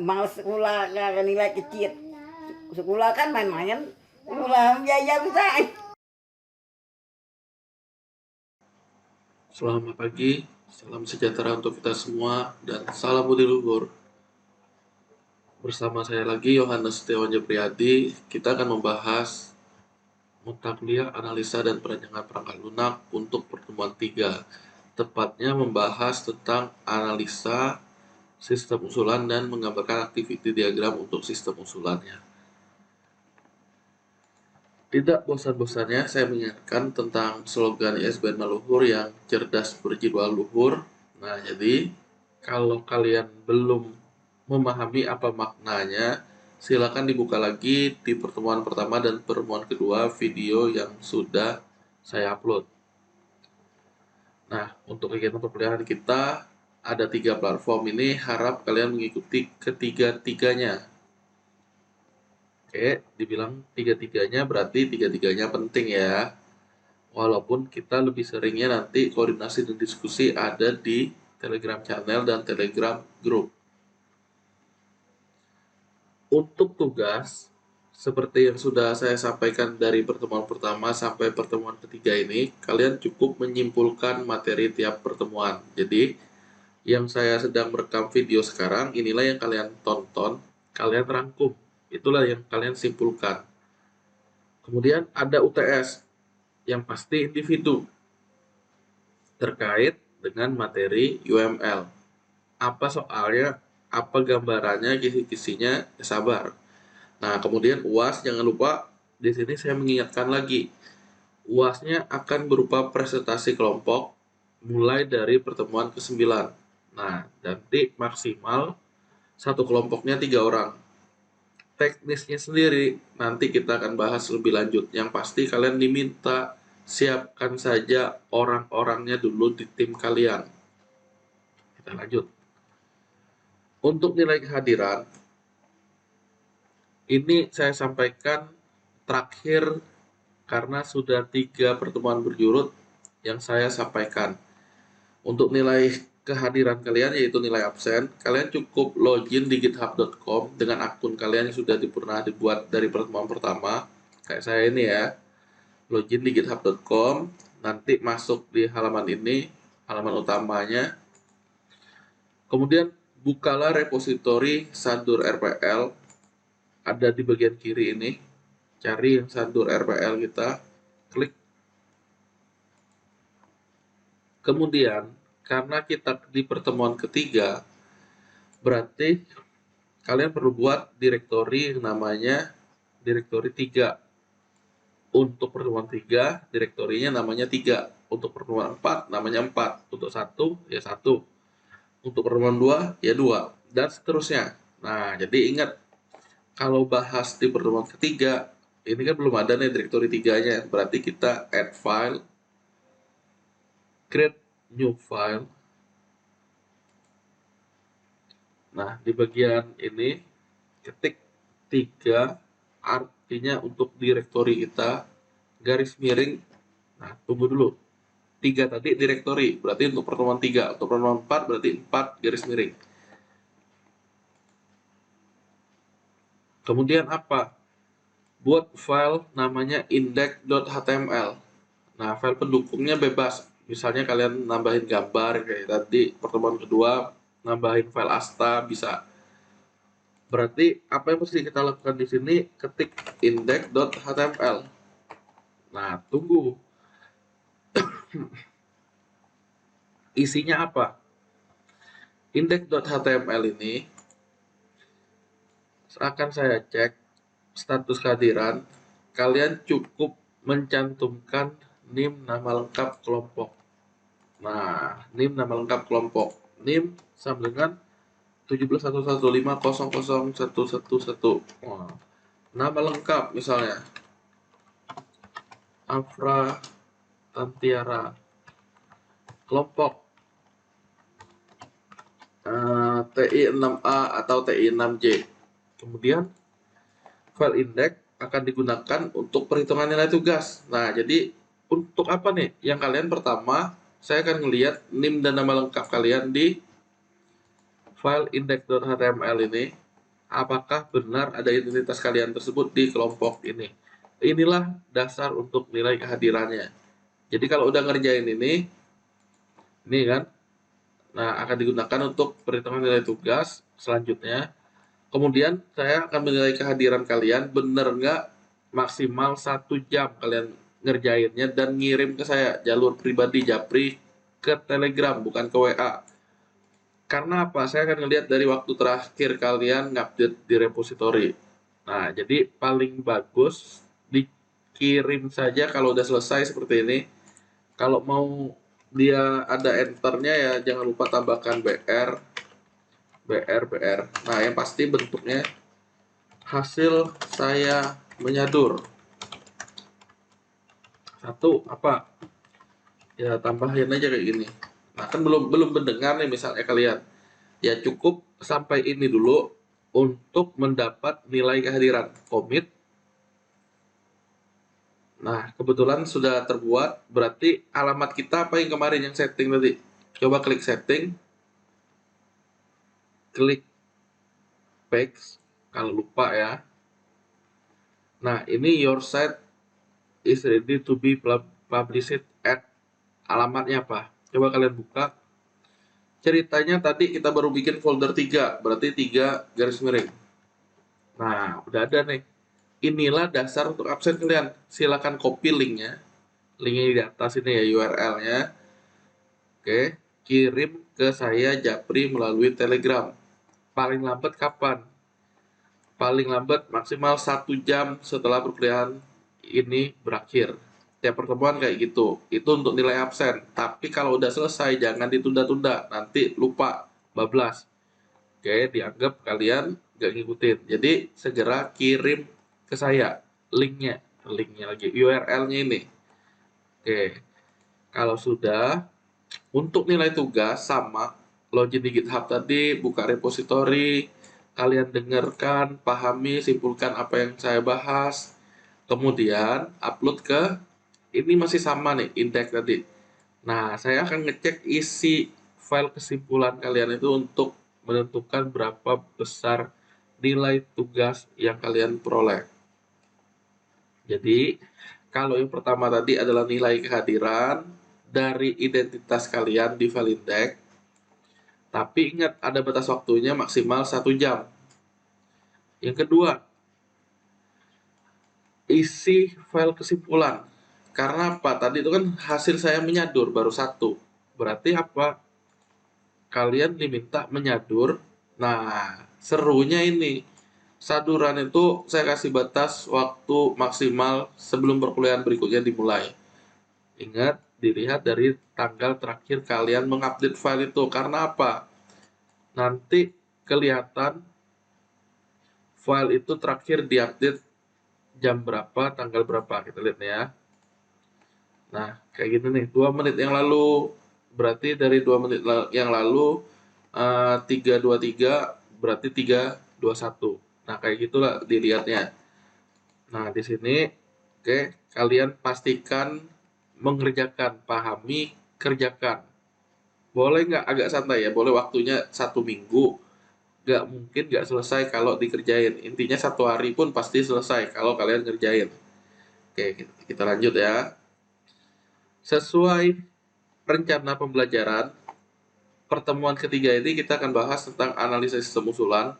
males sekolah karena nilai kecil. Sekolah kan main-main, sekolah biaya bisa. Selamat pagi, salam sejahtera untuk kita semua, dan salam budi luhur. Bersama saya lagi, Yohanes Setiawan Priyadi, kita akan membahas mutakhiliyah, analisa, dan perancangan perangkat lunak untuk pertemuan 3. Tepatnya membahas tentang analisa sistem usulan dan menggambarkan activity diagram untuk sistem usulannya. Tidak bosan-bosannya saya mengingatkan tentang slogan ISBN Luhur yang cerdas berjiwa luhur. Nah, jadi kalau kalian belum memahami apa maknanya, silakan dibuka lagi di pertemuan pertama dan pertemuan kedua video yang sudah saya upload. Nah, untuk kegiatan perkuliahan kita ada 3 platform ini, harap kalian mengikuti ketiga-tiganya. Oke, dibilang tiga-tiganya berarti tiga-tiganya penting ya. Walaupun kita lebih seringnya nanti koordinasi dan diskusi ada di Telegram channel dan Telegram group. Untuk tugas, seperti yang sudah saya sampaikan dari pertemuan pertama sampai pertemuan ketiga ini, kalian cukup menyimpulkan materi tiap pertemuan. Jadi, yang saya sedang merekam video sekarang, inilah yang kalian tonton, kalian rangkum. Itulah yang kalian simpulkan. Kemudian ada UTS, yang pasti individu, terkait dengan materi UML. Apa soalnya, apa gambarannya, kisi-kisinya, ya sabar. Nah, kemudian UAS, jangan lupa, di sini saya mengingatkan lagi, UASnya akan berupa presentasi kelompok, mulai dari pertemuan ke-9. Nah, nanti maksimal satu kelompoknya 3 orang. Teknisnya sendiri nanti kita akan bahas lebih lanjut. Yang pasti kalian diminta siapkan saja orang-orangnya dulu di tim kalian. Kita lanjut. Untuk nilai kehadiran, ini saya sampaikan terakhir karena sudah 3 pertemuan berjurut yang saya sampaikan. Untuk nilai kehadiran kalian yaitu nilai absen, kalian cukup login di github.com dengan akun kalian yang sudah pernah dibuat dari pertemuan pertama. Kayak saya ini ya, login di github.com, nanti masuk di halaman ini, halaman utamanya. Kemudian bukalah repositori Sandur RPL, ada di bagian kiri ini. Cari yang Sandur RPL kita, klik. Kemudian, karena kita di pertemuan ketiga, berarti kalian perlu buat direktori yang namanya direktori 3. Untuk pertemuan 3, direktorinya namanya 3. Untuk pertemuan 4, namanya 4. Untuk 1, ya 1. Untuk pertemuan 2, ya 2. Dan seterusnya. Nah, jadi ingat, kalau bahas di pertemuan ketiga, ini kan belum ada nih direktori 3-nya. Berarti kita add file, create new file. Nah, di bagian ini, ketik 3, artinya untuk direktori kita, garis miring. Nah, tunggu dulu. 3 tadi direktori, berarti untuk pertemuan 3. Untuk pertemuan 4, berarti 4 garis miring. Kemudian apa? Buat file namanya index.html. Nah, file pendukungnya bebas. Misalnya kalian nambahin gambar, kayak tadi pertemuan kedua, nambahin file asta, bisa. Berarti apa yang mesti kita lakukan di sini? Ketik index.html. Nah, tunggu. Isinya apa? Index.html ini akan saya cek status kehadiran. Kalian cukup mencantumkan NIM nama lengkap kelompok. Nah, NIM nama lengkap kelompok. NIM sama dengan 17.115.00.111. Nama lengkap misalnya Afra Tantiara, kelompok TI 6A atau TI 6J. Kemudian file index akan digunakan untuk perhitungan nilai tugas. Nah, jadi untuk apa nih? Yang kalian pertama, saya akan melihat NIM dan nama lengkap kalian di file index.html ini. apakah benar ada identitas kalian tersebut di kelompok ini. Inilah dasar untuk nilai kehadirannya. Jadi kalau udah ngerjain ini kan, nah akan digunakan untuk perhitungan nilai tugas selanjutnya. Kemudian saya akan menilai kehadiran kalian benar nggak maksimal 1 jam kalian ngerjainnya dan ngirim ke saya jalur pribadi Japri ke Telegram bukan ke WA. Karena apa? Saya akan ngelihat dari waktu terakhir kalian ngupdate di repository. Nah, jadi paling bagus dikirim saja kalau udah selesai seperti ini. Kalau mau dia ada enternya ya jangan lupa tambahkan BR. Nah, yang pasti bentuknya hasil saya menyadur. Satu apa? Ya tambahin aja kayak gini. Nah, kan belum belum mendengar nih misalnya kalian. Ya cukup sampai ini dulu untuk mendapat nilai kehadiran komit. Nah, kebetulan sudah terbuat, berarti alamat kita apa yang kemarin yang setting tadi? Coba klik setting, klik paste, kalau lupa ya. Nah, ini your site is ready to be published at alamatnya apa? Coba kalian buka. Ceritanya tadi kita baru bikin folder 3, berarti 3 garis miring. Nah, udah ada nih. Inilah dasar untuk absen kalian. Silakan copy linknya. Linknya di atas ini ya URL-nya. Oke, kirim ke saya Japri melalui Telegram. Paling lambat kapan? Paling lambat maksimal 1 jam setelah perkuliahan ini berakhir. Tiap pertemuan kayak gitu. Itu untuk nilai absen. Tapi kalau udah selesai jangan ditunda-tunda. Nanti lupa, bablas. Oke, dianggap kalian gak ngikutin. Jadi segera kirim ke saya linknya lagi URL-nya ini. Oke, kalau sudah untuk nilai tugas sama login di GitHub tadi, buka repository, kalian dengarkan, pahami, simpulkan apa yang saya bahas, kemudian upload ke ini masih sama nih index tadi. Nah, saya akan ngecek isi file kesimpulan kalian itu untuk menentukan berapa besar nilai tugas yang kalian peroleh. Jadi, kalau yang pertama tadi adalah nilai kehadiran dari identitas kalian di file index, tapi ingat ada batas waktunya maksimal 1 jam. Yang kedua, isi file kesimpulan. Karena apa? Tadi itu kan hasil saya menyadur baru 1. Berarti apa? Kalian diminta menyadur. Nah, serunya ini. Saduran itu saya kasih batas waktu maksimal sebelum perkuliahan berikutnya dimulai. Ingat, dilihat dari tanggal terakhir kalian mengupdate file itu. Karena apa? Nanti kelihatan file itu terakhir diupdate jam berapa, tanggal berapa. Kita lihat nih ya. Nah, kayak gini nih, 2 menit yang lalu. Berarti dari 2 menit yang lalu, 3.23 berarti 3.21. Nah, kayak gitulah dilihatnya. Nah, di sini, oke, kalian pastikan mengerjakan, pahami, kerjakan. Boleh nggak agak santai ya, boleh waktunya 1 minggu. Nggak mungkin nggak selesai kalau dikerjain. Intinya 1 hari pun pasti selesai kalau kalian ngerjain. Oke, kita lanjut ya. Sesuai rencana pembelajaran, pertemuan ketiga ini kita akan bahas tentang analisa sistem usulan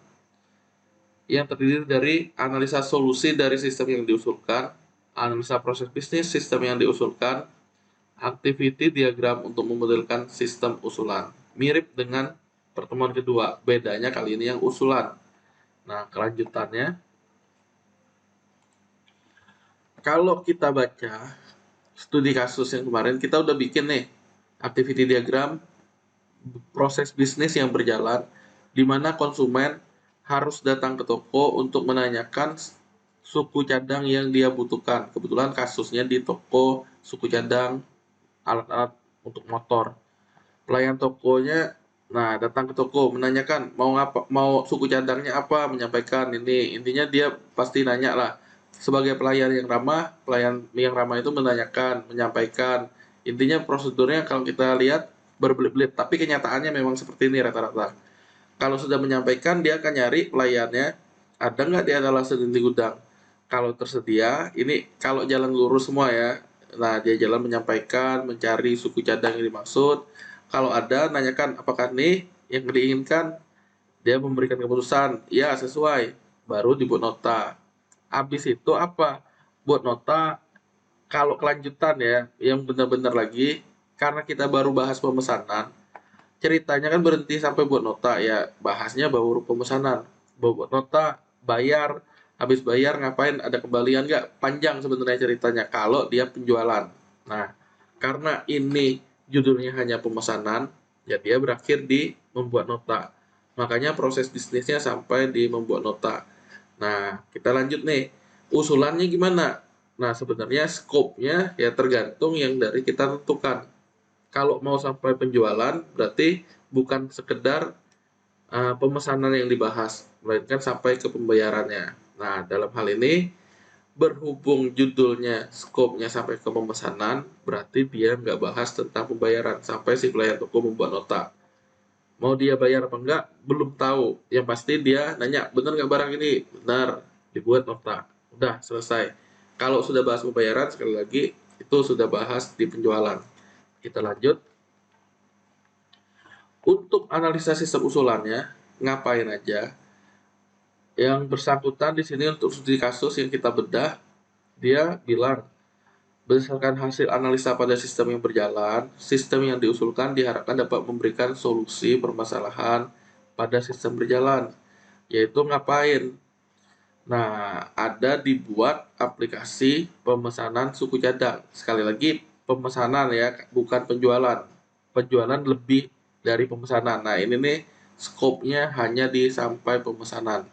yang terdiri dari analisa solusi dari sistem yang diusulkan, analisa proses bisnis sistem yang diusulkan, activity diagram untuk memodelkan sistem usulan. Mirip dengan pertemuan kedua, bedanya kali ini yang usulan. Nah, kelanjutannya, kalau kita baca studi kasus yang kemarin, kita udah bikin nih activity diagram proses bisnis yang berjalan, di mana konsumen harus datang ke toko untuk menanyakan suku cadang yang dia butuhkan. Kebetulan kasusnya di toko suku cadang alat-alat untuk motor. Pelayan tokonya, nah datang ke toko menanyakan mau suku cadangnya apa, menyampaikan ini. Intinya dia pasti nanya lah. Sebagai pelayan yang ramah itu menanyakan, menyampaikan. Intinya prosedurnya kalau kita lihat berbelit-belit, tapi kenyataannya memang seperti ini rata-rata. Kalau sudah menyampaikan, dia akan nyari pelayannya, ada nggak di etalase dan di gudang. Kalau tersedia, ini kalau jalan lurus semua ya. Nah, dia jalan menyampaikan, mencari suku cadang yang dimaksud. Kalau ada, nanyakan apakah nih yang diinginkan. Dia memberikan keputusan, ya sesuai. Baru dibuat nota. Habis itu apa? Buat nota kalau kelanjutan ya, yang benar-benar lagi, karena kita baru bahas pemesanan, ceritanya kan berhenti sampai buat nota ya, bahasnya baru pemesanan, buat nota, bayar, habis bayar ngapain, ada kembalian nggak, panjang sebenarnya ceritanya kalau dia penjualan. Nah, karena ini judulnya hanya pemesanan, ya dia berakhir di membuat nota. Makanya proses bisnisnya sampai di membuat nota. Nah, kita lanjut nih. Usulannya gimana? Nah, sebenarnya scope-nya ya tergantung yang dari kita tentukan. Kalau mau sampai penjualan, berarti bukan sekedar pemesanan yang dibahas, melainkan sampai ke pembayarannya. Nah, dalam hal ini, berhubung judulnya, scope-nya sampai ke pemesanan, berarti dia nggak bahas tentang pembayaran, sampai si pelayan toko membuat nota. Mau dia bayar apa enggak, belum tahu. Yang pasti dia nanya, bener nggak barang ini? Benar, dibuat nota. Udah, selesai. Kalau sudah bahas pembayaran, sekali lagi, itu sudah bahas di penjualan. Kita lanjut. Untuk analisa sistem usulannya, ngapain aja? Yang bersangkutan di sini untuk studi kasus yang kita bedah, dia bilang, berdasarkan hasil analisa pada sistem yang berjalan, sistem yang diusulkan diharapkan dapat memberikan solusi permasalahan pada sistem berjalan. Yaitu ngapain? Nah, ada dibuat aplikasi pemesanan suku cadang. Sekali lagi, pemesanan ya, bukan penjualan. Penjualan lebih dari pemesanan. Nah, ini nih scope-nya hanya di sampai pemesanan.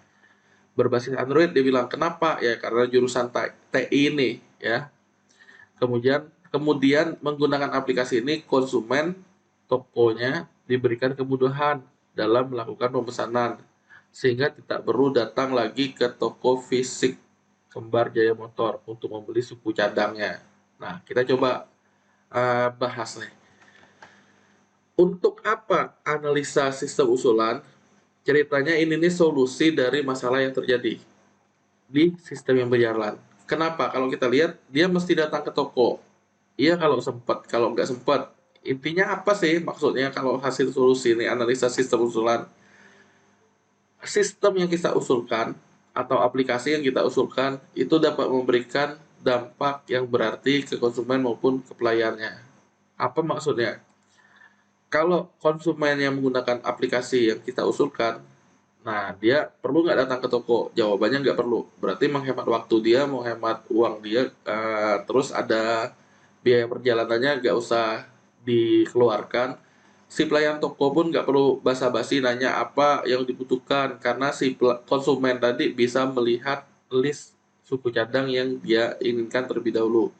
Berbasis Android dia bilang, kenapa? Ya, karena jurusan TI ini ya. Kemudian menggunakan aplikasi ini konsumen tokonya diberikan kemudahan dalam melakukan pemesanan sehingga tidak perlu datang lagi ke toko fisik Kembar Jaya Motor untuk membeli suku cadangnya. Nah, kita coba bahas nih. Untuk apa analisa sistem usulan? Ceritanya ini nih solusi dari masalah yang terjadi di sistem yang berjalan. Kenapa? Kalau kita lihat, dia mesti datang ke toko. Iya kalau sempat, kalau nggak sempat. Intinya apa sih maksudnya kalau hasil solusi ini analisa sistem usulan? Sistem yang kita usulkan atau aplikasi yang kita usulkan itu dapat memberikan dampak yang berarti ke konsumen maupun ke pelayannya. Apa maksudnya? Kalau konsumen yang menggunakan aplikasi yang kita usulkan, nah dia perlu nggak datang ke toko? Jawabannya nggak perlu. Berarti menghemat waktu dia, menghemat uang dia, terus ada biaya perjalanannya nggak usah dikeluarkan. Si pelayan toko pun nggak perlu basa-basi nanya apa yang dibutuhkan karena si konsumen tadi bisa melihat list suku cadang yang dia inginkan terlebih dahulu.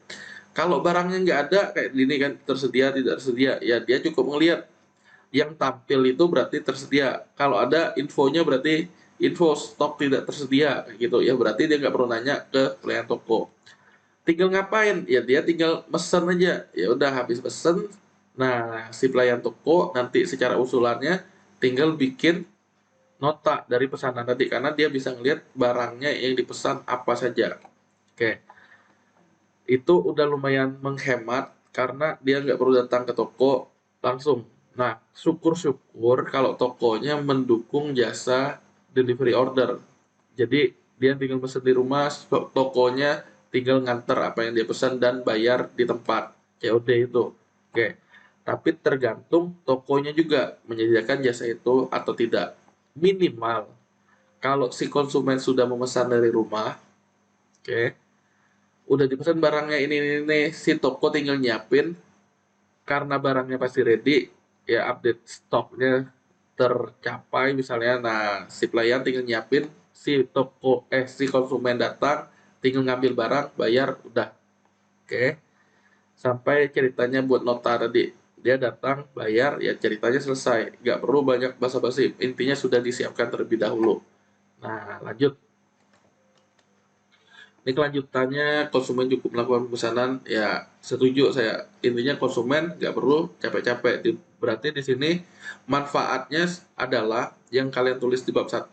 Kalau barangnya nggak ada kayak gini kan, tersedia tidak tersedia, ya dia cukup melihat yang tampil itu berarti tersedia. Kalau ada infonya berarti info stok tidak tersedia gitu ya, berarti dia nggak perlu nanya ke pelayan toko. Tinggal ngapain? Ya dia tinggal mesen aja. Ya udah habis pesen, nah si pelayan toko nanti secara usulannya tinggal bikin nota dari pesanan tadi karena dia bisa ngelihat barangnya yang dipesan apa saja. Oke, itu udah lumayan menghemat karena dia nggak perlu datang ke toko langsung. Nah, syukur-syukur kalau tokonya mendukung jasa delivery order. Jadi dia tinggal pesen di rumah, tokonya tinggal nganter apa yang dia pesan dan bayar di tempat COD itu. Oke. Tapi tergantung tokonya juga menyediakan jasa itu atau tidak. Minimal kalau si konsumen sudah memesan dari rumah, oke, udah dipesan barangnya ini, si toko tinggal nyiapin karena barangnya pasti ready, ya update stoknya tercapai misalnya. Nah, si pelayan tinggal nyiapin, si konsumen datang tinggal ngambil barang, bayar, udah. Oke. Sampai ceritanya buat nota tadi. Dia datang, bayar, ya ceritanya selesai. Nggak perlu banyak basa-basi. Intinya sudah disiapkan terlebih dahulu. Nah, lanjut. Ini kelanjutannya konsumen cukup melakukan pemesanan, ya setuju saya. Intinya konsumen nggak perlu capek-capek. Berarti di sini manfaatnya adalah yang kalian tulis di bab 1,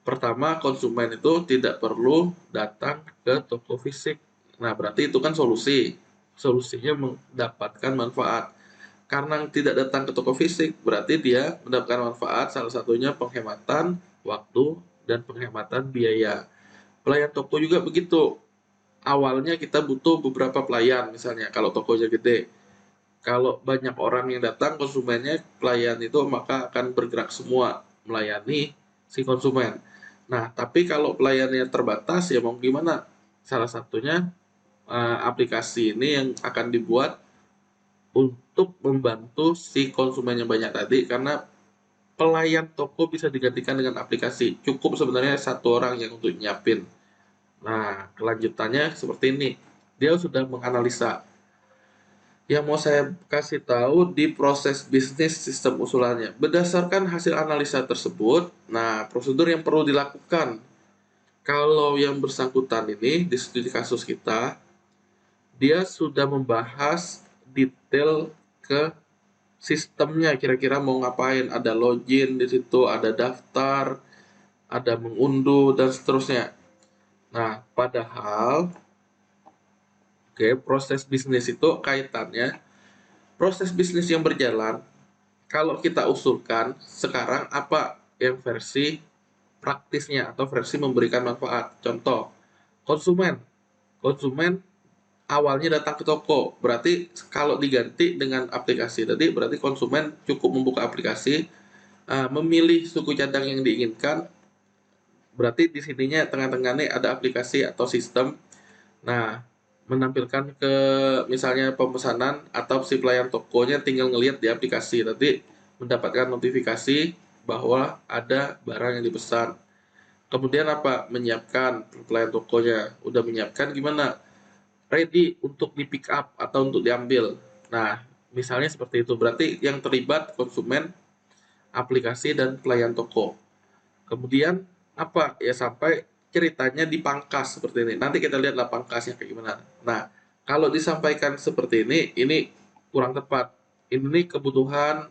Pertama, konsumen itu tidak perlu datang ke toko fisik. Nah, berarti itu kan solusi. Solusinya mendapatkan manfaat. Karena tidak datang ke toko fisik, berarti dia mendapatkan manfaat, salah satunya penghematan waktu dan penghematan biaya. Pelayan toko juga begitu. Awalnya kita butuh beberapa pelayan, misalnya kalau tokonya gede. Kalau banyak orang yang datang, konsumennya, pelayan itu maka akan bergerak semua melayani si konsumen. Nah, tapi kalau pelayannya terbatas, ya mau gimana? Salah satunya aplikasi ini yang akan dibuat untuk membantu si konsumen yang banyak tadi, karena pelayan toko bisa digantikan dengan aplikasi. Cukup sebenarnya satu orang yang untuk nyiapin. Nah, kelanjutannya seperti ini. Dia sudah menganalisa. Yang mau saya kasih tahu di proses bisnis sistem usulannya. Berdasarkan hasil analisa tersebut, nah prosedur yang perlu dilakukan. Kalau yang bersangkutan ini di studi kasus kita, dia sudah membahas detail ke sistemnya, kira-kira mau ngapain, ada login di situ, ada daftar, ada mengunduh dan seterusnya. Nah, padahal proses bisnis itu kaitannya, proses bisnis yang berjalan, kalau kita usulkan sekarang apa yang versi praktisnya atau versi memberikan manfaat. Contoh, konsumen. Konsumen awalnya datang ke toko, berarti kalau diganti dengan aplikasi tadi, berarti konsumen cukup membuka aplikasi, memilih suku cadang yang diinginkan, berarti di sininya tengah-tengahnya ada aplikasi atau sistem. Nah, menampilkan ke misalnya pemesanan atau si pelayan tokonya tinggal ngelihat di aplikasi tadi, mendapatkan notifikasi bahwa ada barang yang dipesan. Kemudian apa? Menyiapkan pelayan tokonya. Udah menyiapkan gimana? Ready untuk di pick up atau untuk diambil. Nah, misalnya seperti itu. Berarti yang terlibat konsumen, aplikasi, dan pelayan toko. Kemudian apa? Ya sampai ceritanya dipangkas seperti ini. Nanti kita lihatlah pangkasnya kayak gimana. Nah, kalau disampaikan seperti ini kurang tepat. Ini kebutuhan,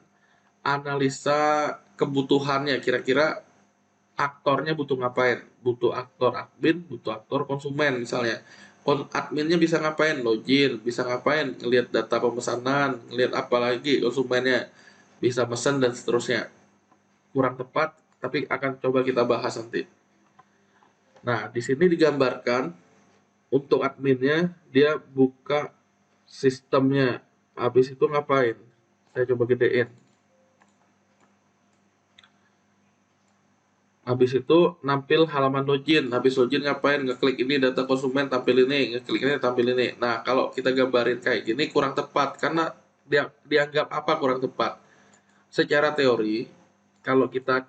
analisa kebutuhannya, kira-kira aktornya butuh ngapain? Butuh aktor admin, butuh aktor konsumen misalnya. Adminnya bisa ngapain? Login, bisa ngapain? Ngelihat data pemesanan, ngelihat apa lagi konsumennya, bisa mesen dan seterusnya. Kurang tepat, tapi akan coba kita bahas nanti. Nah, di sini digambarkan untuk adminnya, dia buka sistemnya. Habis itu ngapain? Saya coba gedein. Habis itu nampil halaman login. Habis login ngapain? Ngeklik ini data konsumen, tampil ini. Ngeklik ini, tampil ini. Nah, kalau kita gambarin kayak gini kurang tepat. Karena dia dianggap apa kurang tepat? Secara teori, kalau kita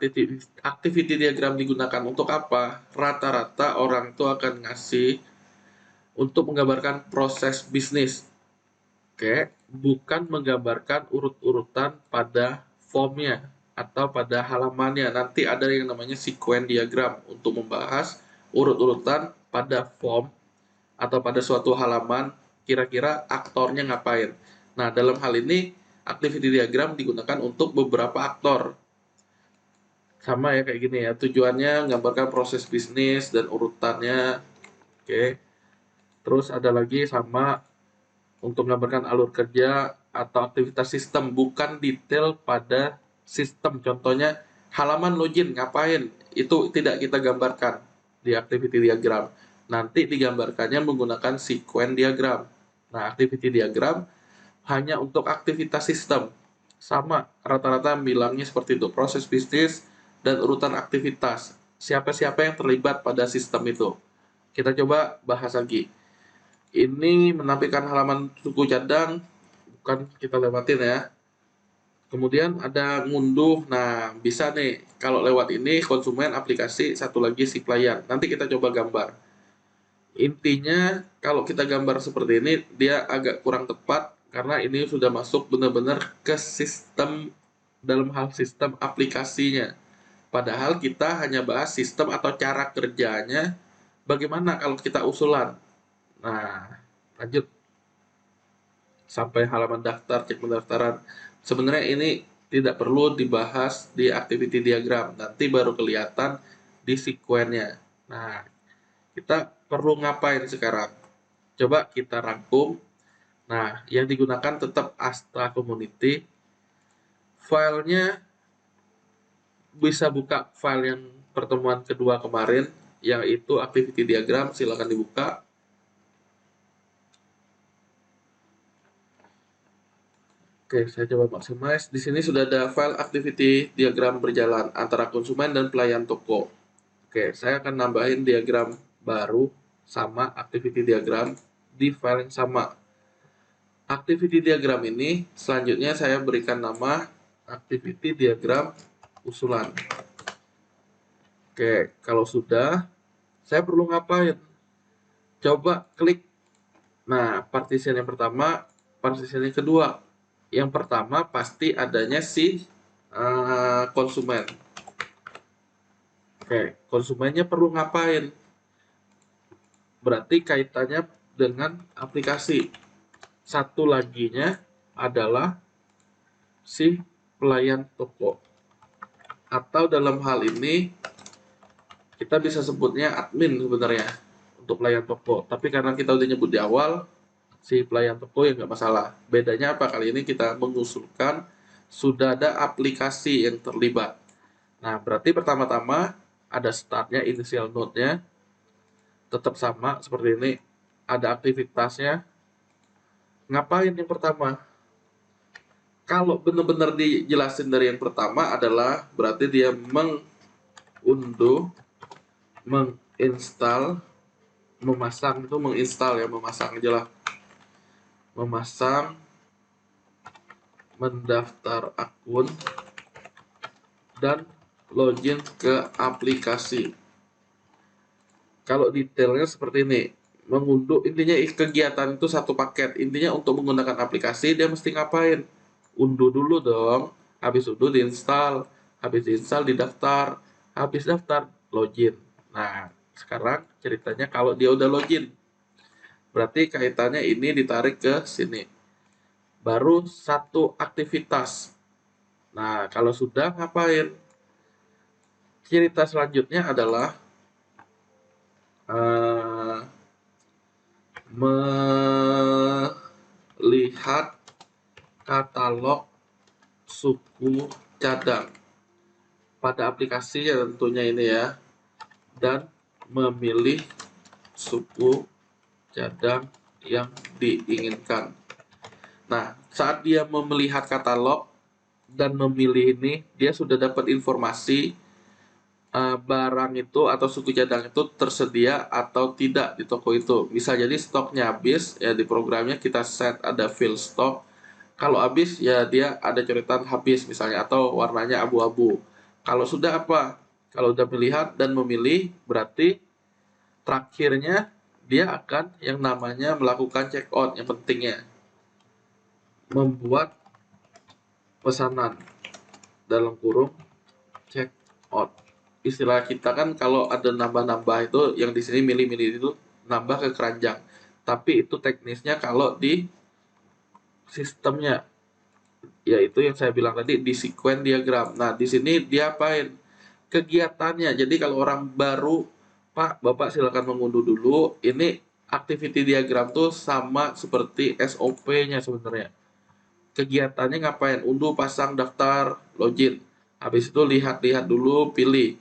activity diagram digunakan untuk apa? Rata-rata orang itu akan ngasih untuk menggambarkan proses bisnis. Oke, bukan menggambarkan urut-urutan pada formnya atau pada halamannya. Nanti ada yang namanya sequence diagram untuk membahas urut-urutan pada form atau pada suatu halaman, kira-kira aktornya ngapain. Nah, dalam hal ini activity diagram digunakan untuk beberapa aktor. Sama ya kayak gini ya, tujuannya menggambarkan proses bisnis dan urutannya. Oke. Terus ada lagi sama untuk menggambarkan alur kerja atau aktivitas sistem, bukan detail pada sistem. Contohnya halaman login ngapain, itu tidak kita gambarkan di activity diagram. Nanti digambarkannya menggunakan sequence diagram. Nah, activity diagram hanya untuk aktivitas sistem. Sama, rata-rata bilangnya seperti itu, proses bisnis dan urutan aktivitas. Siapa-siapa yang terlibat pada sistem itu. Kita coba bahas lagi. Ini menampilkan halaman suku cadang, bukan kita lewatin ya. Kemudian ada ngunduh, nah bisa nih, kalau lewat ini konsumen, aplikasi, satu lagi si pelayan. Nanti kita coba gambar. Intinya kalau kita gambar seperti ini, dia agak kurang tepat, karena ini sudah masuk benar-benar ke sistem, dalam hal sistem aplikasinya. Padahal kita hanya bahas sistem atau cara kerjanya, bagaimana kalau kita usulan. Nah, lanjut sampai halaman daftar, cek pendaftaran. Sebenarnya ini tidak perlu dibahas di activity diagram, nanti baru kelihatan di sequence-nya. Nah, kita perlu ngapain sekarang? Coba kita rangkum. Nah, yang digunakan tetap Astra Community. Filenya bisa buka file yang pertemuan kedua kemarin, yaitu activity diagram. Silakan dibuka. Oke, saya coba maximize. Di sini sudah ada file activity diagram berjalan antara konsumen dan pelayan toko. Oke, saya akan nambahin diagram baru sama activity diagram di file yang sama. Activity diagram ini selanjutnya saya berikan nama activity diagram usulan. Oke, kalau sudah, saya perlu ngapain? Coba klik. Nah, partition yang pertama, partition yang kedua. Yang pertama pasti adanya si konsumen. Oke, konsumennya perlu ngapain? Berarti kaitannya dengan aplikasi. Satu laginya adalah si pelayan toko. Atau dalam hal ini kita bisa sebutnya admin sebenarnya untuk pelayan toko. Tapi karena kita udah nyebut di awal, si pelayan toko ya nggak masalah. Bedanya apa? Kali ini kita mengusulkan sudah ada aplikasi yang terlibat. Nah, berarti pertama-tama ada startnya, initial node-nya, tetap sama seperti ini. Ada aktivitasnya. Ngapain yang pertama? Kalau benar-benar dijelasin dari yang pertama adalah berarti dia mengunduh, menginstal, memasang, itu menginstal ya, memasang aja lah. Memasang, mendaftar akun, dan login ke aplikasi. Kalau detailnya seperti ini, mengunduh, intinya kegiatan itu satu paket. Intinya untuk menggunakan aplikasi dia mesti ngapain? Unduh dulu dong, habis unduh diinstal, habis diinstal didaftar, habis daftar login. Nah, sekarang ceritanya kalau dia udah login, berarti kaitannya ini ditarik ke sini. Baru satu aktivitas. Nah, kalau sudah ngapain? Cerita selanjutnya adalah melihat katalog suku cadang pada aplikasi ya tentunya ini ya, dan memilih suku cadang yang diinginkan. Nah, saat dia melihat katalog dan memilih ini, dia sudah dapat informasi barang itu atau suku cadang itu tersedia atau tidak di toko itu. Bisa jadi stoknya habis, ya di programnya kita set ada fill stock. Kalau habis ya dia ada coretan habis misalnya atau warnanya abu-abu. Kalau sudah apa? Kalau sudah melihat dan memilih berarti terakhirnya dia akan yang namanya melakukan check out, yang pentingnya membuat pesanan dalam kurung check out. Istilah kita kan kalau ada nambah-nambah itu yang di sini milih-milih itu nambah ke keranjang. Tapi itu teknisnya kalau di sistemnya, yaitu yang saya bilang tadi di sequence diagram. Nah, di sini dia apain? Kegiatannya. Jadi kalau orang baru, Pak, Bapak silakan mengunduh dulu. Ini activity diagram tuh sama seperti SOP-nya sebenarnya. Kegiatannya ngapain? Unduh, pasang, daftar, login. Habis itu lihat-lihat dulu, pilih.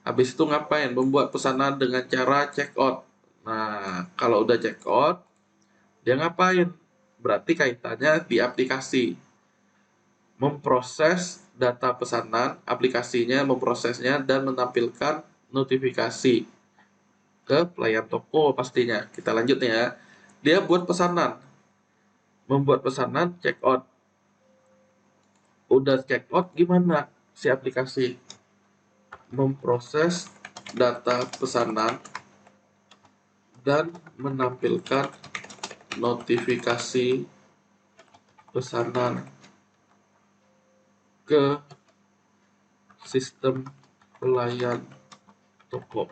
Habis itu ngapain? Membuat pesanan dengan cara check out. Nah, kalau udah check out, dia ngapain? Berarti kaitannya di aplikasi. Memproses data pesanan, aplikasinya memprosesnya dan menampilkan notifikasi ke pelayan toko pastinya. Kita lanjut ya. Dia buat pesanan. Membuat pesanan check out. Udah check out gimana si aplikasi? Memproses data pesanan dan menampilkan notifikasi pesanan ke sistem pelayan toko.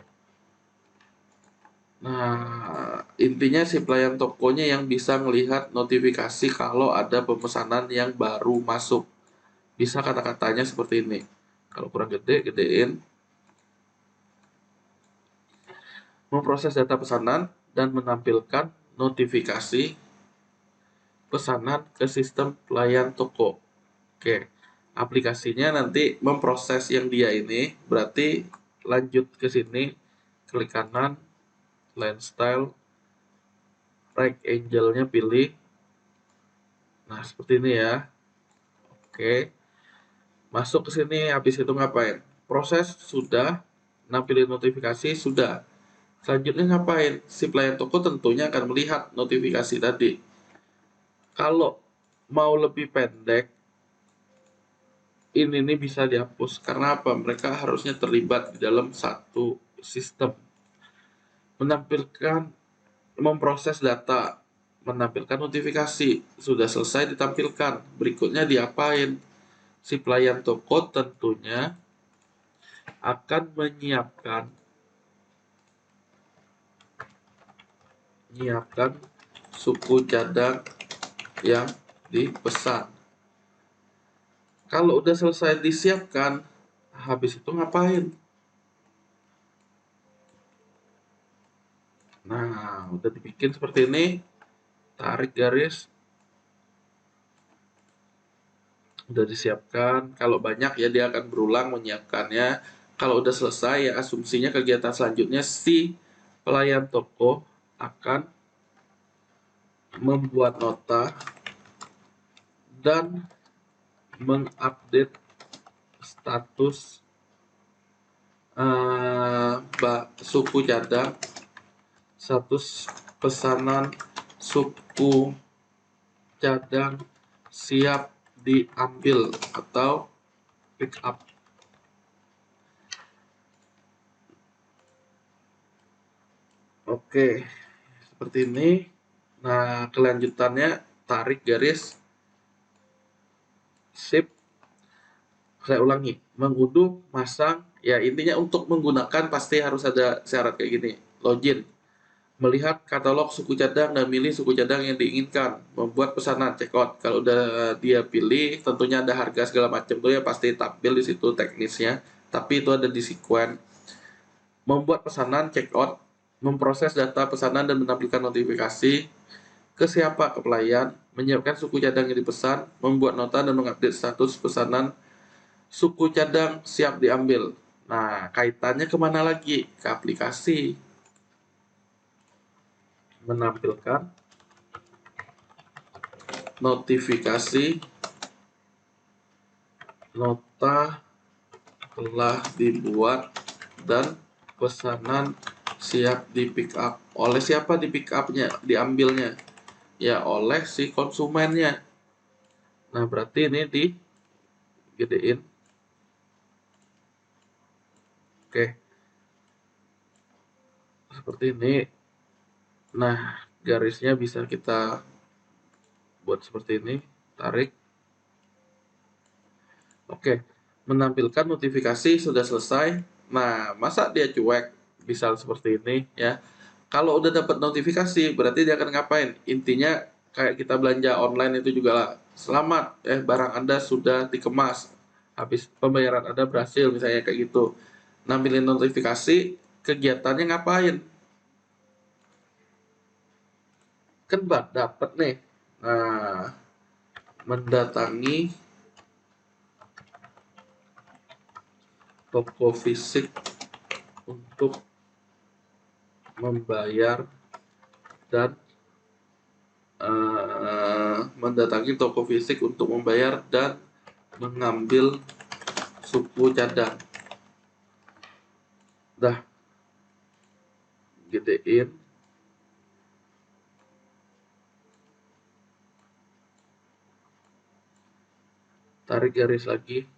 Nah, intinya si pelayan tokonya yang bisa melihat notifikasi kalau ada pemesanan yang baru masuk. Bisa kata-katanya seperti ini. Kalau kurang gede, gedein. memproses data pesanan, dan menampilkan notifikasi pesanan ke sistem pelayan toko. Oke, aplikasinya nanti memproses yang dia ini, berarti lanjut ke sini, klik kanan, line style, right angle-nya pilih. Nah, seperti ini ya. Oke, masuk ke sini, habis itu ngapain? Proses sudah, nampilin notifikasi sudah. Selanjutnya ngapain? Si pelayan toko tentunya akan melihat notifikasi tadi. Kalau mau lebih pendek, ini nih bisa dihapus. Karena apa? Mereka harusnya terlibat di dalam satu sistem. Menampilkan, memproses data, menampilkan notifikasi. Sudah selesai ditampilkan. Berikutnya diapain? Si pelayan toko tentunya akan menyiapkan suku cadang yang dipesan. Kalau udah selesai disiapkan, habis itu ngapain? Nah, udah dibikin seperti ini, tarik garis, udah disiapkan. Kalau banyak ya dia akan berulang menyiapkannya. Kalau udah selesai ya asumsinya kegiatan selanjutnya si pelayan toko akan membuat nota dan mengupdate status suku cadang, status pesanan suku cadang siap diambil atau pick up. Oke, seperti ini. Nah, kelanjutannya tarik garis, sip. Saya ulangi, mengunduh, masang, ya intinya untuk menggunakan pasti harus ada syarat kayak gini. Login, melihat katalog suku cadang dan milih suku cadang yang diinginkan, membuat pesanan, checkout. Kalau udah dia pilih, tentunya ada harga segala macam tuh ya pasti tampil di situ teknisnya. Tapi itu ada di sequence. Membuat pesanan, checkout, memproses data pesanan dan menampilkan notifikasi ke siapa, ke pelayan, menyiapkan suku cadang yang dipesan, membuat nota dan mengupdate status pesanan suku cadang siap diambil. Nah, kaitannya kemana lagi? Ke aplikasi. Menampilkan notifikasi nota telah dibuat dan pesanan siap di pick up. Oleh siapa di pick up-nya, diambilnya? Ya oleh si konsumennya. Nah, berarti ini digedein. Oke. Seperti ini. Nah, garisnya bisa kita buat seperti ini, tarik. Oke, menampilkan notifikasi sudah selesai. Nah, masa dia cuek? Bisa seperti ini ya. Kalau udah dapat notifikasi, berarti dia akan ngapain? Intinya kayak kita belanja online itu juga lah. Selamat, barang Anda sudah dikemas. Habis pembayaran Anda berhasil, misalnya kayak gitu. Nampilin notifikasi, kegiatannya ngapain? Kan dapat nih. Nah, mendatangi toko fisik untuk membayar dan mendatangi toko fisik untuk membayar dan mengambil suku cadang. Dah gedein, tarik garis lagi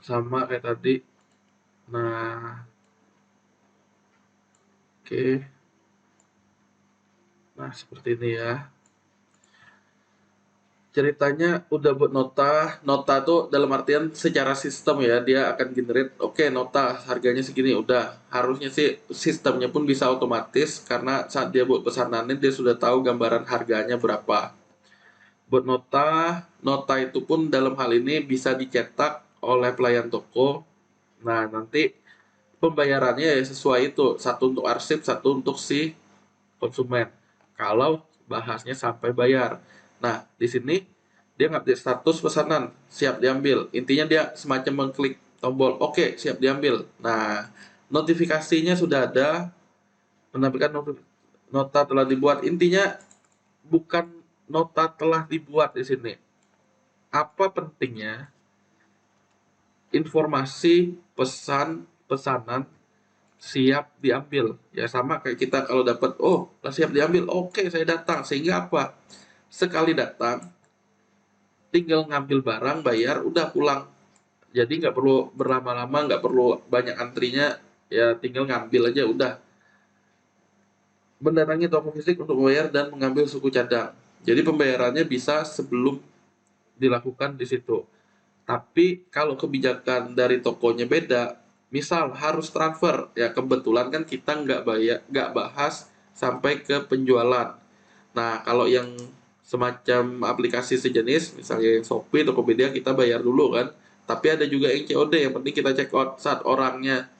sama kayak tadi. Nah, oke. Nah, seperti ini ya. Ceritanya udah buat nota tuh dalam artian secara sistem ya, dia akan generate, oke, nota harganya segini, udah. Harusnya sih sistemnya pun bisa otomatis karena saat dia buat pesanannya dia sudah tahu gambaran harganya berapa. Buat nota itu pun dalam hal ini bisa dicetak oleh pelayan toko. Nah, nanti pembayarannya ya sesuai itu, satu untuk arsip, satu untuk si konsumen. Kalau bahasnya sampai bayar. Nah, di sini dia ngupdate status pesanan, siap diambil. Intinya dia semacam mengklik tombol, oke, siap diambil. Nah, notifikasinya sudah ada, menampilkan nota telah dibuat. Intinya bukan nota telah dibuat di sini. Apa pentingnya informasi pesanan siap diambil? Ya sama kayak kita kalau dapat, oh lah siap diambil, oke saya datang. Sehingga apa? Sekali datang, tinggal ngambil barang, bayar, udah pulang. Jadi nggak perlu berlama-lama, nggak perlu banyak antrinya, ya tinggal ngambil aja udah. Mendatangi toko fisik untuk membayar dan mengambil suku cadang. Jadi pembayarannya bisa sebelum dilakukan di situ. Tapi kalau kebijakan dari tokonya beda, misal harus transfer, ya kebetulan kan kita nggak bahas sampai ke penjualan. Nah, kalau yang semacam aplikasi sejenis, misalnya yang Shopee, Tokopedia, kita bayar dulu kan. Tapi ada juga yang COD, yang penting kita check out saat orangnya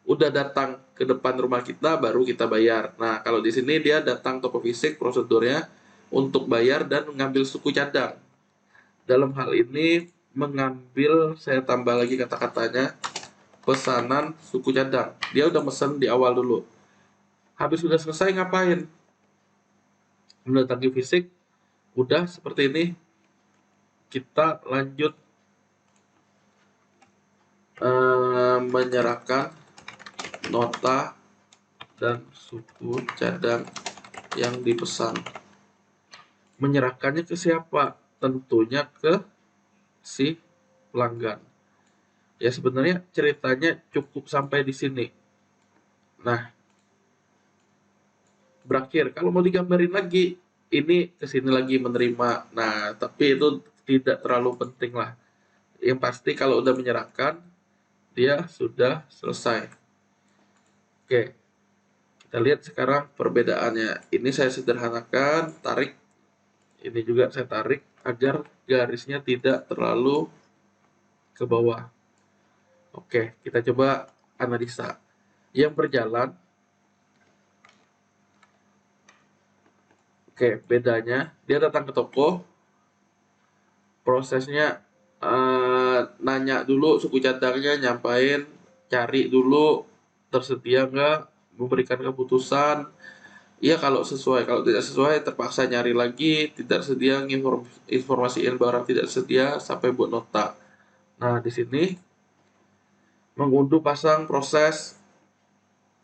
udah datang ke depan rumah kita, baru kita bayar. Nah, kalau di sini dia datang toko fisik, prosedurnya untuk bayar dan mengambil suku cadang. Dalam hal ini, mengambil, saya tambah lagi kata-katanya, pesanan suku cadang. Dia udah mesen di awal dulu. Habis sudah selesai ngapain? Mendatangi fisik, udah seperti ini. Kita lanjut menyerahkan nota dan suku cadang yang dipesan. Menyerahkannya ke siapa? Tentunya ke si pelanggan. Ya sebenarnya ceritanya cukup sampai di sini. Nah, berakhir. Kalau mau digambarin lagi, ini kesini lagi menerima. Nah, tapi itu tidak terlalu penting lah. Yang pasti kalau udah menyerahkan, dia sudah selesai. Oke, kita lihat sekarang perbedaannya. Ini saya sederhanakan, tarik. Ini juga saya tarik agar garisnya tidak terlalu ke bawah. Oke, kita coba analisa. Yang berjalan, oke, bedanya dia datang ke toko, prosesnya nanya dulu suku cadangnya, nyampain, cari dulu tersedia nggak, memberikan keputusan. Iya kalau sesuai, kalau tidak sesuai terpaksa nyari lagi, tidak sedia informasiin barang tidak sedia sampai buat nota. Nah di sini mengunduh pasang proses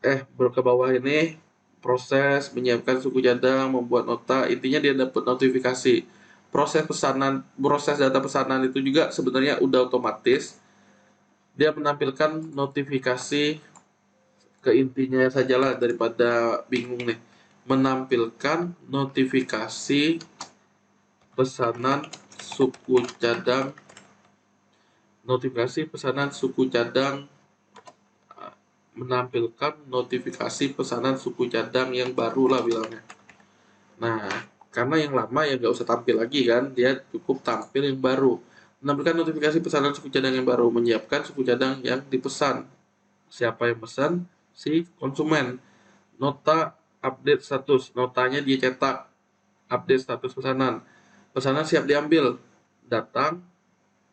ke bawah ini proses menyiapkan suku cadang, membuat nota, intinya dia dapat notifikasi. Proses data pesanan itu juga sebenarnya udah otomatis. Dia menampilkan notifikasi, ke intinya sajalah daripada bingung nih. Menampilkan notifikasi pesanan suku cadang, notifikasi pesanan suku cadang, menampilkan notifikasi pesanan suku cadang yang baru lah bilangnya. Nah, karena yang lama ya nggak usah tampil lagi kan, dia cukup tampil yang baru. Menampilkan notifikasi pesanan suku cadang yang baru, menyiapkan suku cadang yang dipesan. Siapa yang pesan? Si konsumen. Nota update status, notanya dia cetak, update status pesanan. Pesanan siap diambil, datang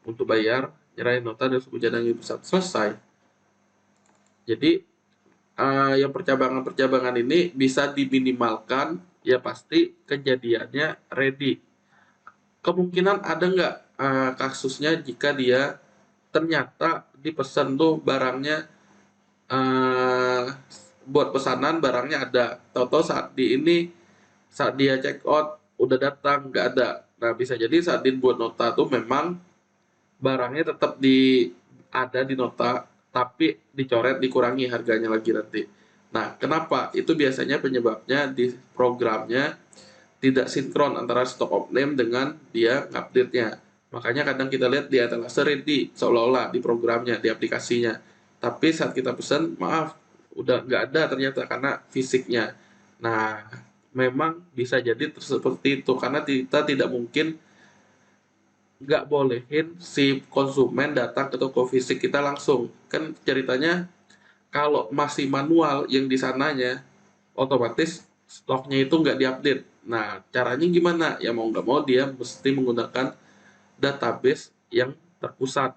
untuk bayar, nyerahin nota dan suku cadang yang dipesan. Selesai. Jadi yang percabangan-percabangan ini bisa diminimalkan, ya pasti kejadiannya ready. Kemungkinan ada nggak kasusnya jika dia ternyata dipesan tuh barangnya, buat pesanan barangnya ada, tahu-tahu saat dia check out udah datang nggak ada. Nah bisa jadi saat dibuat nota tuh memang barangnya tetap ada di nota, tapi dicoret, dikurangi harganya lagi nanti. Nah, kenapa? Itu biasanya penyebabnya di programnya tidak sinkron antara stock of name dengan dia update-nya. Makanya kadang kita lihat di etalase ready, seolah-olah di programnya, di aplikasinya. Tapi saat kita pesan, maaf, udah nggak ada ternyata karena fisiknya. Nah, memang bisa jadi seperti itu, karena kita tidak mungkin nggak bolehin si konsumen datang ke toko fisik kita langsung. Kan ceritanya Kalau masih manual yang di sananya, otomatis stoknya itu nggak diupdate. Nah, caranya gimana? Ya mau nggak mau dia mesti menggunakan database yang terpusat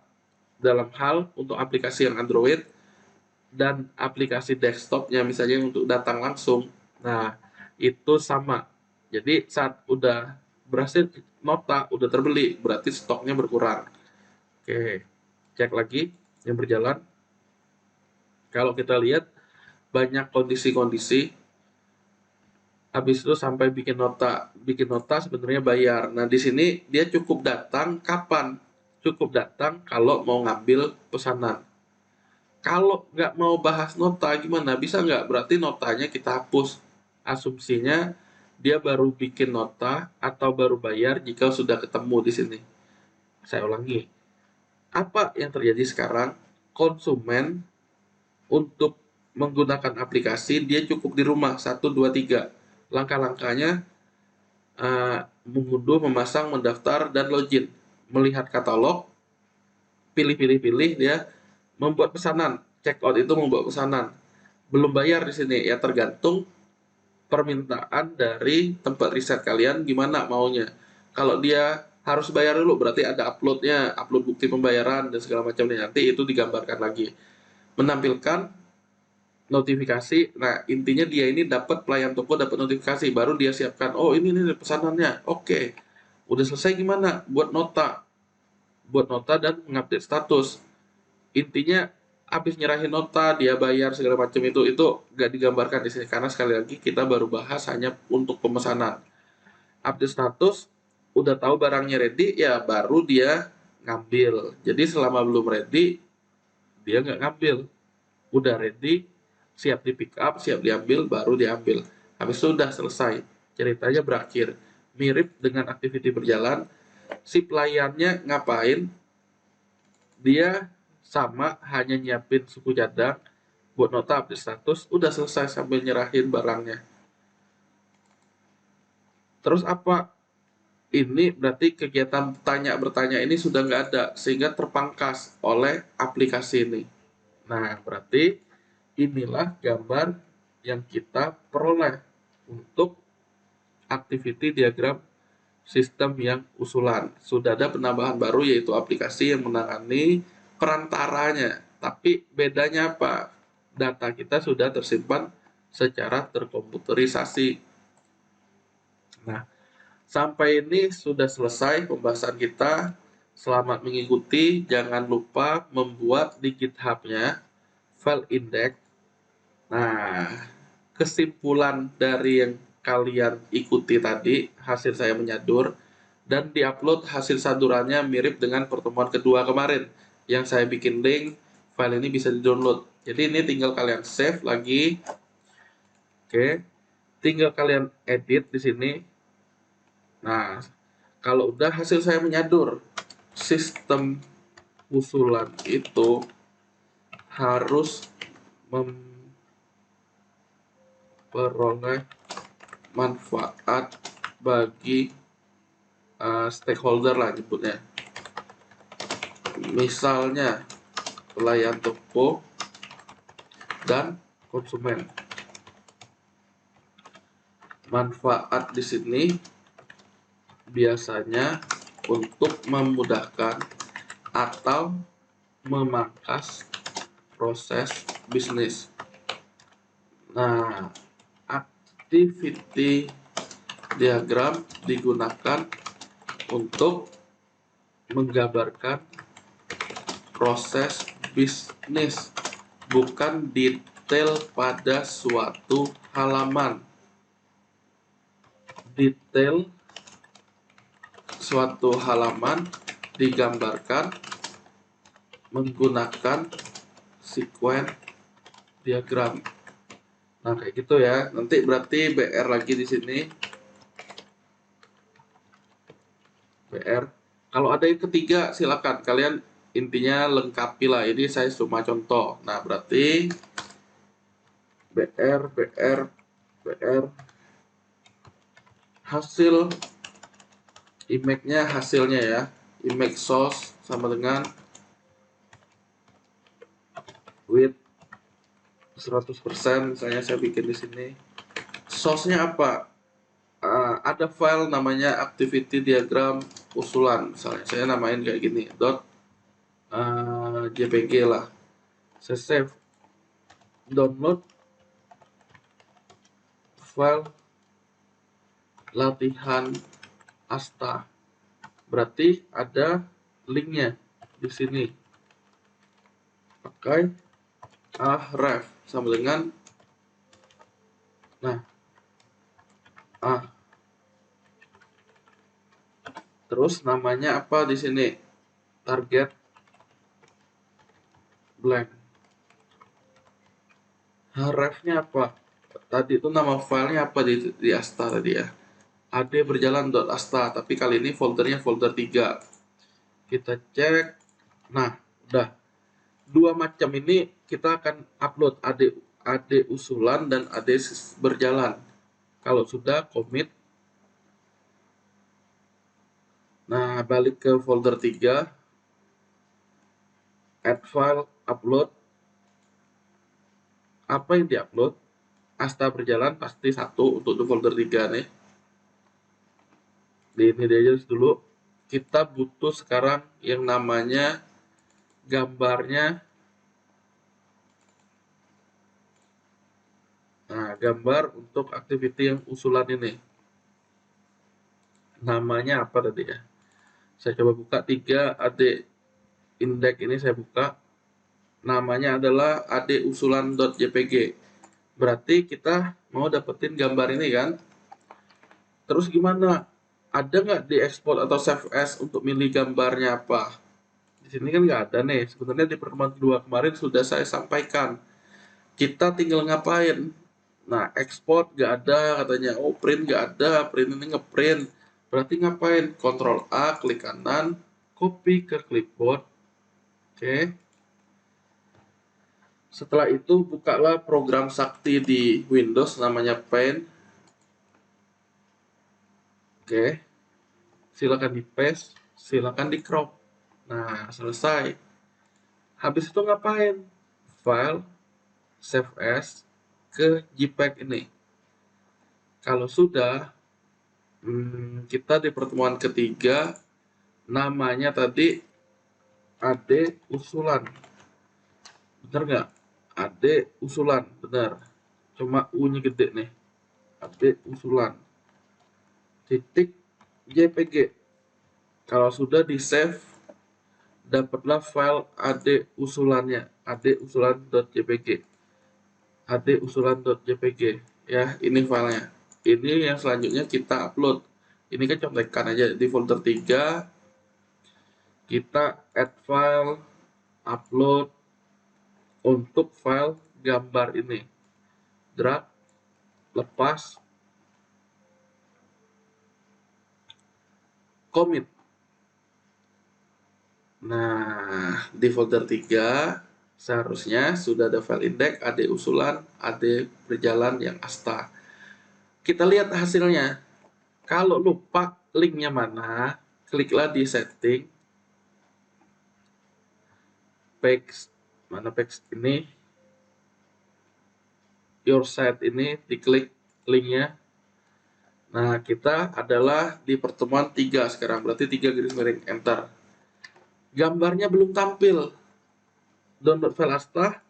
dalam hal untuk aplikasi yang Android dan aplikasi desktopnya misalnya untuk datang langsung. Nah, itu sama. Jadi saat udah berhasil nota, udah terbeli, berarti stoknya berkurang. Oke, cek lagi yang berjalan. Kalau kita lihat banyak kondisi-kondisi, habis itu sampai bikin nota sebenarnya bayar. Nah, di sini dia cukup datang kapan? Cukup datang kalau mau ngambil pesanan. Kalau nggak mau bahas nota gimana? Bisa nggak? Berarti notanya kita hapus. Asumsinya dia baru bikin nota atau baru bayar jika sudah ketemu di sini. Saya ulangi. Apa yang terjadi sekarang? Konsumen untuk menggunakan aplikasi dia cukup di rumah 1, 2, 3. Langkah-langkahnya mengunduh, memasang, mendaftar, dan login. Melihat katalog, pilih-pilih-pilih dia membuat pesanan. Check out itu membuat pesanan. Belum bayar di sini ya, tergantung permintaan dari tempat riset kalian gimana maunya. Kalau dia harus bayar dulu berarti ada uploadnya, upload bukti pembayaran dan segala macamnya, nanti itu digambarkan lagi. Menampilkan notifikasi. Nah, intinya dia ini dapat, pelayan toko dapat notifikasi, baru dia siapkan. Oh, ini pesanannya. Oke. Udah selesai gimana? Buat nota. Buat nota dan mengupdate status. Intinya habis nyerahin nota, dia bayar segala macam itu gak digambarkan di sini karena sekali lagi kita baru bahas hanya untuk pemesanan. Update status, udah tahu barangnya ready, ya baru dia ngambil. Jadi selama belum ready, dia nggak ngambil. Udah ready, siap di pick up, siap diambil, baru diambil. Habis itu udah selesai. Ceritanya berakhir. Mirip dengan aktiviti berjalan, si pelayannya ngapain? Dia sama, hanya nyiapin suku cadang, buat nota update status, udah selesai sambil nyerahin barangnya. Terus apa? Ini berarti kegiatan tanya bertanya ini sudah nggak ada, sehingga terpangkas oleh aplikasi ini. Nah, berarti inilah gambar yang kita peroleh untuk activity diagram sistem yang usulan. Sudah ada penambahan baru yaitu aplikasi yang menangani perantaranya. Tapi bedanya apa? Data kita sudah tersimpan secara terkomputerisasi. Nah, sampai ini sudah selesai pembahasan kita. Selamat mengikuti. Jangan lupa membuat di GitHub-nya file index. Nah, kesimpulan dari yang kalian ikuti tadi, hasil saya menyadur, dan diupload hasil sadurannya mirip dengan pertemuan kedua kemarin. Yang saya bikin link, file ini bisa di-download. Jadi ini tinggal kalian save lagi. Oke, tinggal kalian edit di sini. Nah, kalau udah hasil saya menyadur, sistem usulan itu harus memperoleh manfaat bagi stakeholder lah nyebutnya. Misalnya pelayan toko dan konsumen. Manfaat di sini biasanya untuk memudahkan atau memangkas proses bisnis. Nah, activity diagram digunakan untuk menggambarkan proses bisnis, bukan detail pada suatu halaman. Detail suatu halaman digambarkan menggunakan sequence diagram. Nah, kayak gitu ya. Nanti berarti BR lagi di sini. BR. Kalau ada yang ketiga, silakan kalian intinya lengkapi lah. Ini saya cuma contoh. Nah, berarti BR, BR, BR. Hasil image-nya hasilnya ya. Image source sama dengan width 100%, misalnya saya bikin di sini. Source-nya apa? Ada file namanya activity diagram usulan, misalnya saya namain kayak gini .jpg lah. Saya save, download file latihan asta, berarti ada linknya di sini. Pakai ref sama dengan terus namanya apa di sini, target blank. Href-nya apa? Tadi itu nama filenya apa di Asta tadi ya? Ad berjalan.asta, tapi kali ini foldernya folder 3. Kita cek. Nah, udah. Dua macam ini kita akan upload ad usulan dan ad berjalan. Kalau sudah commit. Nah, balik ke folder 3. Add file, upload. Apa yang diupload? Asta berjalan pasti 1 untuk di folder 3 nih. Di ini aja dulu. Kita butuh sekarang yang namanya gambarnya. Nah, gambar untuk activity yang usulan ini. Namanya apa tadi ya? Saya coba buka 3 ad index ini, saya buka. Namanya adalah ad usulan.jpg. Berarti kita mau dapetin gambar ini kan? Terus gimana? Ada nggak di export atau save as untuk milih gambarnya apa? Di sini kan nggak ada nih. Sebenarnya di pertemuan kedua kemarin sudah saya sampaikan. Kita tinggal ngapain? Nah, export nggak ada katanya. Oh, print nggak ada. Print ini ngeprint. Berarti ngapain? Ctrl A, klik kanan, copy ke clipboard. Oke. Setelah itu bukalah program sakti di Windows namanya Paint. Oke. Silakan di paste, silakan di crop. Nah, selesai. Habis itu ngapain? File, save as, ke JPEG ini. Kalau sudah, kita di pertemuan ketiga, namanya tadi ad usulan. Bener nggak? Ad usulan, benar. Cuma U-nya gede nih. Ad usulan. Titik JPG. Kalau sudah di save, dapatlah file ad usulannya, ad usulan.jpg. ad usulan.jpg. Ya, ini filenya. Ini yang selanjutnya kita upload. Ini kan contekan aja di folder 3. Kita add file, upload untuk file gambar ini. Drag, lepas, commit. Nah, di folder 3 seharusnya sudah ada file index, ad usulan, ad berjalan yang asta. Kita lihat hasilnya. Kalau lupa linknya mana, kliklah di setting, page, mana page ini, your site ini, diklik linknya. Nah, kita adalah di pertemuan 3 sekarang, berarti 3 garis miring, enter. Gambarnya belum tampil. Download file asta,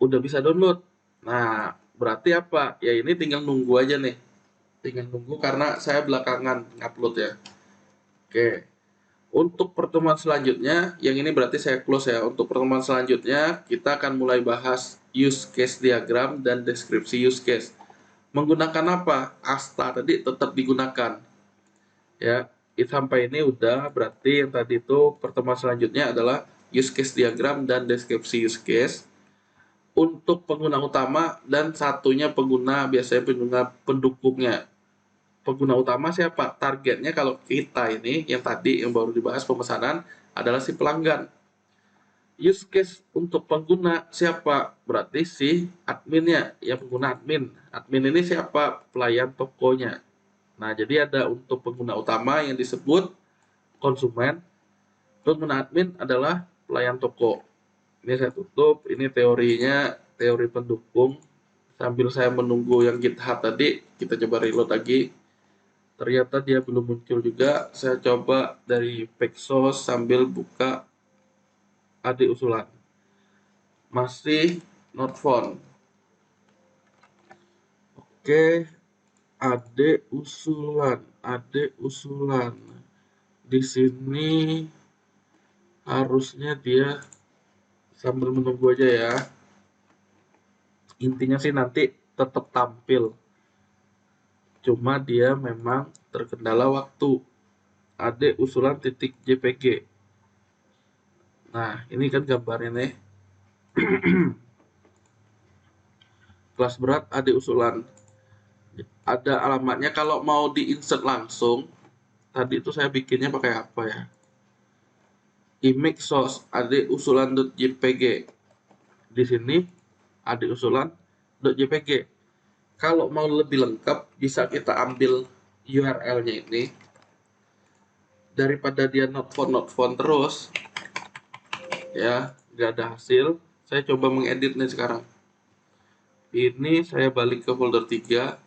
udah bisa download. Nah, berarti apa? Ya ini tinggal nunggu aja nih. Tinggal nunggu karena saya belakangan ngupload ya. Oke. Untuk pertemuan selanjutnya, yang ini berarti saya close ya. Untuk pertemuan selanjutnya, kita akan mulai bahas use case diagram dan deskripsi use case. Menggunakan apa? Asta tadi tetap digunakan. Ya, sampai ini udah, berarti yang tadi itu pertemuan selanjutnya adalah use case diagram dan deskripsi use case. Untuk pengguna utama dan satunya pengguna, biasanya pengguna pendukungnya. Pengguna utama siapa? Targetnya kalau kita ini yang tadi yang baru dibahas pemesanan adalah si pelanggan. Use case untuk pengguna siapa? Berarti si adminnya, ya pengguna admin. Admin ini siapa? Pelayan tokonya. Nah, jadi ada untuk pengguna utama yang disebut konsumen. Pengguna admin adalah pelayan toko. Ini saya tutup, ini teorinya, teori pendukung. Sambil saya menunggu yang GitHub tadi, kita coba reload lagi. Ternyata dia belum muncul juga. Saya coba dari Paxos sambil buka AD usulan. Masih not found. Oke, AD usulan. Di sini harusnya dia sambil menunggu aja ya. Intinya sih nanti tetap tampil. Cuma dia memang terkendala waktu. AD usulan titik JPG. Nah, ini kan gambarnya nih. Kelas berat AD usulan. Ada alamatnya kalau mau di-insert langsung. Tadi itu saya bikinnya pakai apa ya? Image source AD usulan.jpg. Di sini AD usulan.jpg. Kalau mau lebih lengkap, bisa kita ambil URL-nya ini. Daripada dia not found terus, ya, nggak ada hasil. Saya coba mengedit nih sekarang. Ini saya balik ke folder 3,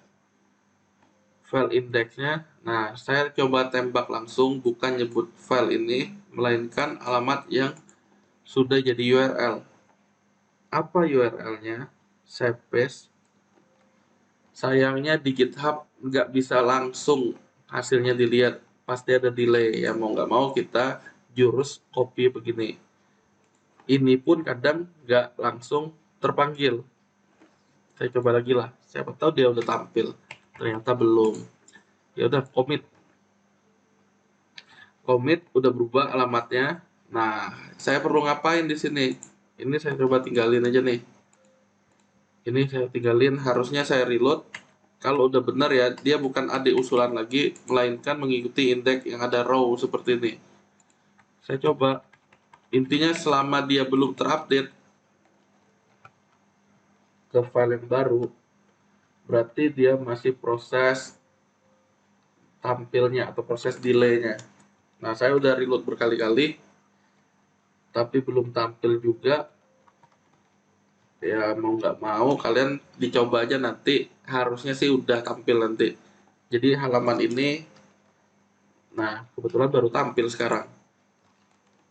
file indexnya. Nah, saya coba tembak langsung, bukan nyebut file ini, melainkan alamat yang sudah jadi URL. Apa URL-nya? Saya paste. Sayangnya di GitHub nggak bisa langsung hasilnya dilihat, pasti ada delay. Ya mau nggak mau kita jurus copy begini. Ini pun kadang nggak langsung terpanggil. Saya coba lagi lah, siapa tahu dia udah tampil. Ternyata belum. Ya udah, commit udah berubah alamatnya. Nah, saya perlu ngapain di sini? Ini saya coba tinggalin aja nih. Ini saya tinggalin, harusnya saya reload. Kalau udah benar ya, dia bukan AD usulan lagi, melainkan mengikuti indeks yang ada row seperti ini. Saya coba. Intinya selama dia belum terupdate ke file yang baru, berarti dia masih proses tampilnya atau proses delay-nya. Nah, saya udah reload berkali-kali, tapi belum tampil juga. Ya mau nggak mau kalian dicoba aja nanti, harusnya sih udah tampil nanti. Jadi halaman ini, nah kebetulan baru tampil sekarang.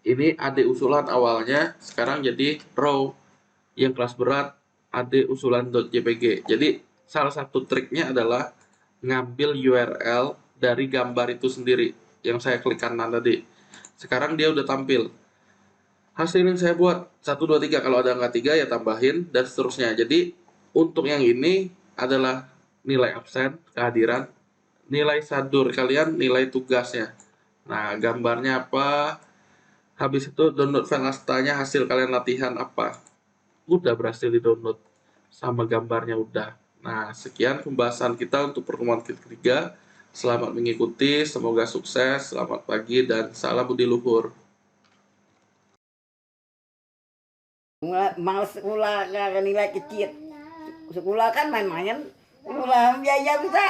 Ini AD usulan awalnya, sekarang jadi row yang kelas berat AD usulan.jpg. Jadi salah satu triknya adalah ngambil URL dari gambar itu sendiri yang saya klik kanan tadi. Sekarang dia udah tampil. Hasil yang saya buat 1 2 3, kalau ada angka 3 ya tambahin dan seterusnya. Jadi untuk yang ini adalah nilai absen, kehadiran, nilai sadur kalian, nilai tugasnya. Nah, gambarnya apa? Habis itu download file astanya, hasil kalian latihan apa. Udah berhasil di-download sama gambarnya udah. Nah, sekian pembahasan kita untuk pertemuan ketiga. Selamat mengikuti, semoga sukses, selamat pagi, dan salam budi luhur. Males sekolah karena nilai kecil. Sekolah kan main-main. Sekolah biaya bisa.